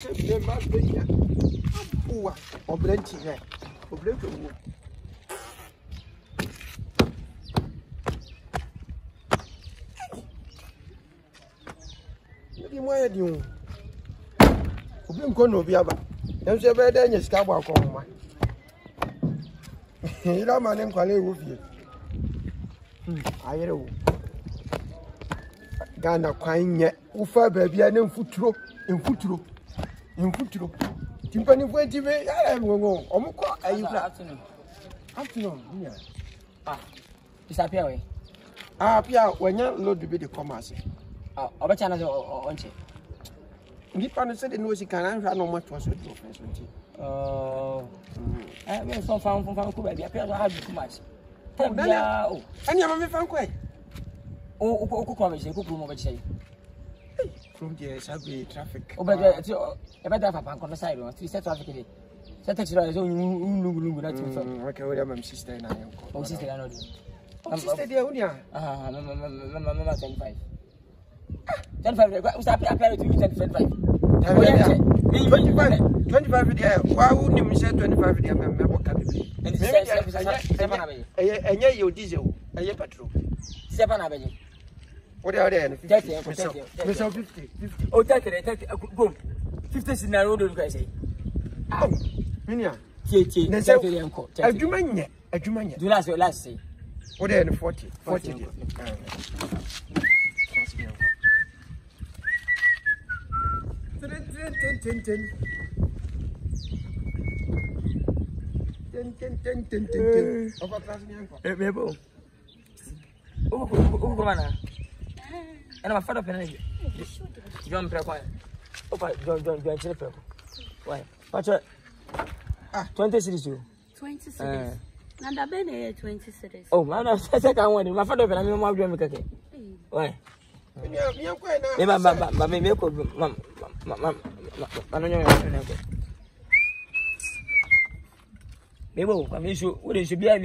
The man here. Oh, Oblenti here. Oblenti. You might do. Oblenti kono biaba. Dem se be dey nyesika gba akọ ma. Ira ma ne nkwale wo fie. Ayere wo. Gana kwan nye. Wo fa ba bia ne mfuturo, mfuturo. Infuturo. Timpani foi ti be ngo omuko ayifla afternoon nya disappear we pia wanya load be the commerce obecha na onche ngipa no se de no sika na hwa no mato so do fenso nti me so fan ko ba bia pia so have too much tabia ani ama me fan ko ai o ko me se ko mo be che from the Sabi traffic. Oh, but it's better for Panko side. Three set traffic. Set extra is only lungu. That's okay. What am I sister and I am? Oh, sister, I know. Sister, dear, Unia. Mama, 25. 25. We start appearing to you 25. 25 there. Why wouldn't you say 25 there? And yeah, you diesel, a year patrol. 7 average. What are they? 50. Oh, 30. Go. 50 is now. Don't you say? Oh, Minia. A Jumania. Do last say. What are 40? 40. 10. Oh, mana? And my father penny. John Prequire. Oh, John Chipper. Why? What's 20 cities? 20 cities. Nanda Bene 20 cities. Oh, man, I said I wanted my father and I'm going to make why? Maybe should be a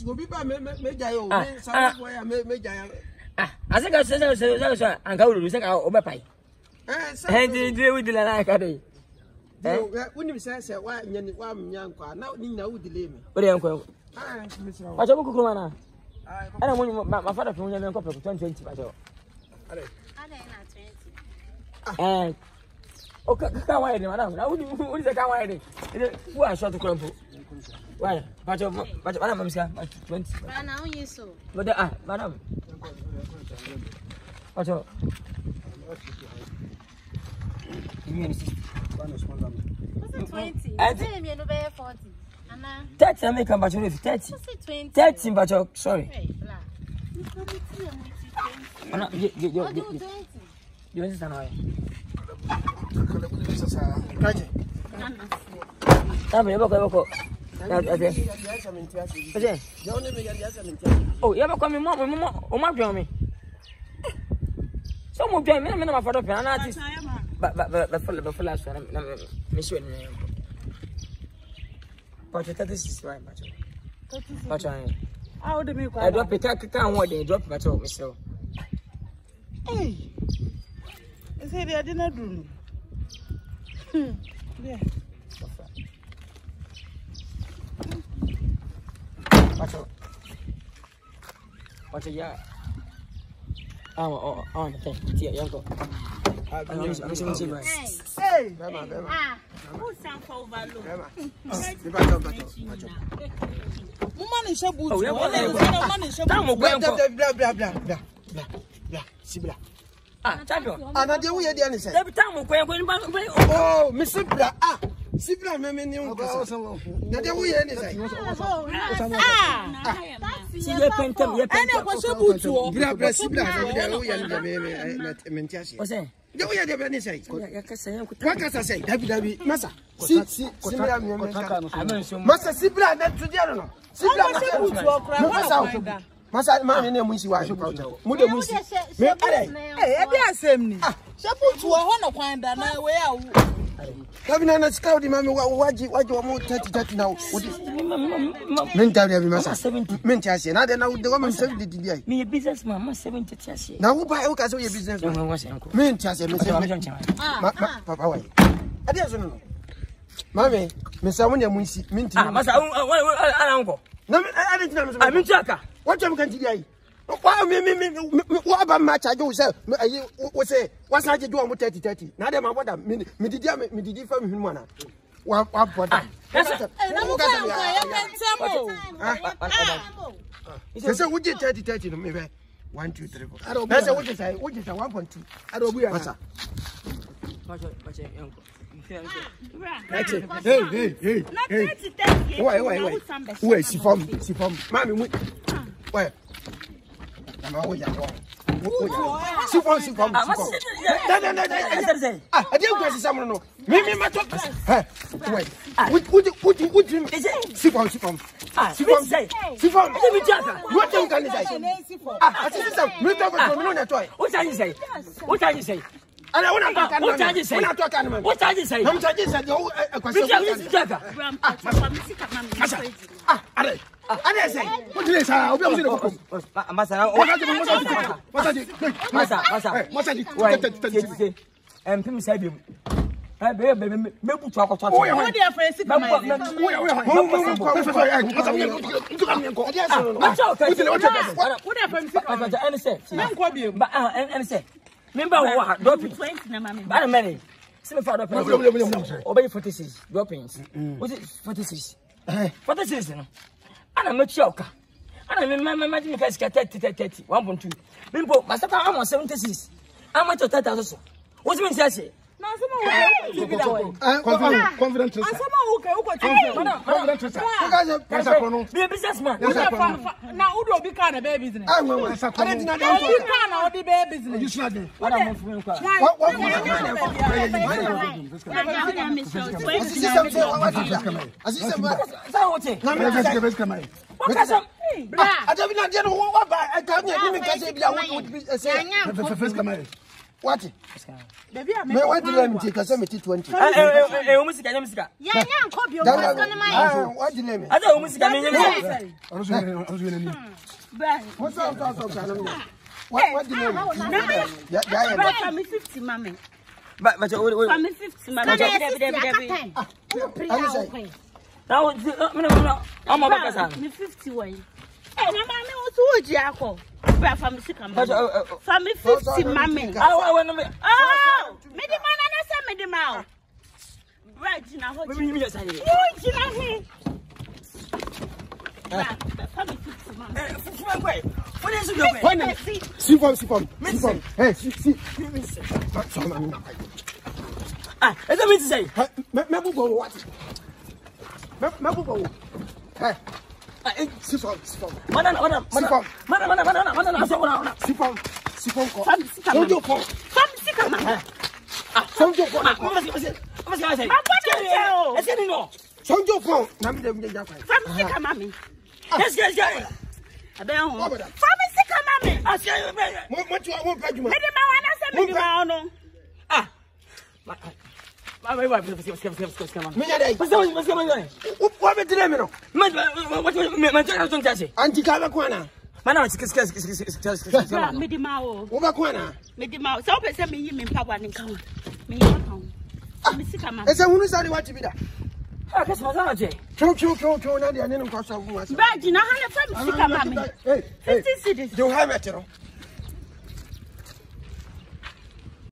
go be ba me jayo me sa boy me jayo I think I said and go to say o be pai dey with the na ka dey woni say wa nya wa nya nkwa na ni na udile me o dey nkwa wa cho kukuru mana ana mo ma father fe nya nkwa pe 2020 ba cho are na 20 o ka wa dey madam na woni say ka wa dey who are short crumple. Why? Madam, 20. Bana onye so. But madam. What? You mean 60? 20. I tell me no be 40. Ana. 30 make am bacho 30. 30 bacho, sorry. Ana, you understand why? Kaje. Tabe yoko. Oh, you ever come in more me? So much me, my father, and artist. But for last one, Monsieur. But this is right, but I would make I drop a can't what they drop at all, Mister. Hey, I said I did not do. Yeah. What's yeah? Okay. Yanko. Hey, who's some for value? Woman is a boot. Champion. Another way, the say. Every time we're going oh, Miss Sibra. Sibra, me new. Another way, anything. See your pentam, your pentam was a boot. Grab Sibra, what's that? The way the Benny say. What can I say? David, Massa. See, Massa Sibra, that's the general. Sibra, Massa, man, name we see why you call Muda Musi. Hey, I dare say me. She put to a honor find that now where Kabina na scout mami waji wa mo 30 now. Men tell you masa 70. Men tiase na de na the woman 70 dia. Me a businessman, ma 70 tiase. Na wo ba o ka so ye business. Men tiase me say. Papa why? Ade so no. Mami, me say mo ne munsi, minti. Ah, masa ana unko. Na ade tina me so. Ah, minti aka. What you can dia? Why me what about match I do say we say what's not do am 30 na dem aboda me didi fa me hunu mana wa boda na mo ka ya mentemo say we get 30 no me 1 2 3 4 na say we just 1.2 ado bu ya masa hey why si form mami mu why I'm always at home. Si form. No. I didn't go to someone. No. Me, my talk. Wait. Would you si form. Si form. What you can say? I said, me talk about no toy. What are you say? I don't want to talk. What are you say? What are you say? I'm talking to you. A question. I say, what do you say? I'll be able to Masa. Pim say bi. Baby, me put your cotton. Oh, yeah, dear friend, sit down. Remember what? Dropping 20 na mama. Ba many. See me for dropping. Obey 46 droppings. What is 46? 46 no. Ana me choka. Ana me imagine me 30 1.2. Mimbo masaka am 76. Am to 30,000 so. What mean say? Na sama confident trust. Asama confident trust. Be a businessman. Na udo obi ka na be business. I didn't know that. Obi ka na odi be business. You should do. What am I for? What? Baby, I me want to let me take a 20. Music. Yeah, copy your what do you name? I don't music. What do you name? Yeah, 50 mommy. But wait. 50 mommy. Now, I'm about 50 way. Hey, my mommy was who Jaco. Family 50 mommy. Oh, Medimana, right now. What do you mean? What is it? See hey, see. Ah, I don't mean to say. What? Hey. Sifon. Bad, you know how to 50 cities. You have it,